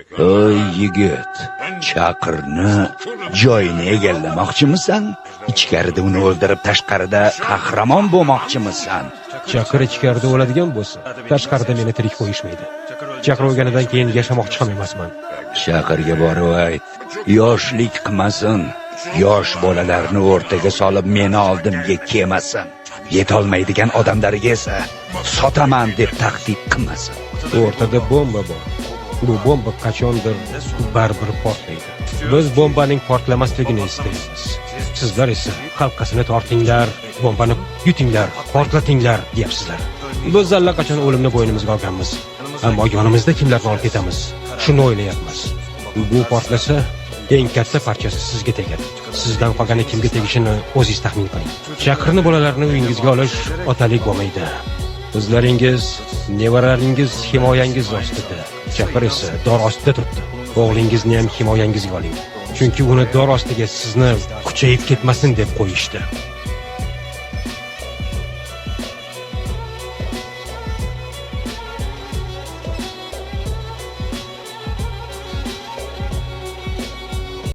Ey yigit, Chaqirni joyini egallamoqchimisan? Ichkarida uni o'ldirib, tashqarida qahramon bo'lmoqchimisan? Chaqir ichkarida o'ladigan bo'lsa, tashqarida meni tirik qo'yishmaydi. Chaqir o'lganidan keyin yashamoqchi ham emasman. Chaqirga borib ayt, yoshlik qilmasin. Yosh bolalarni o'rtaga solib meni oldimga kelmasin. Yetolmaydigan odamlarga esa sotaman deb tahdid qilmasin. O'rtada bomba bor. Bu bomba qachondir baribir portlaydi. Biz bombaning portlamasligini istaymiz. Sizlar esa halqasini tortinglar, bombani yutinglar, portlatinglar deyapsizlar. Biz allaqachon o'limni bo'ynimizga olganmiz. Ammo yonimizda kimlarni olib ketamiz? Shuni o'ylayapmiz. Bu portlasa, eng katta parchasi sizga tegadi. Sizdan qolgani kimga tegishini o'zingiz taxmin qiling. Chaqirni bolalarni uyingizga olish otalik bo'lmaydi. Qizlaringiz, nevaralaringiz himoyangiz ostida. Chaqir esa dor ostida turibdi. O'g'lingizni ham himoyangizga oling. Chunki uni dor ostiga sizni kuchayib ketmasin deb qo'yishdi.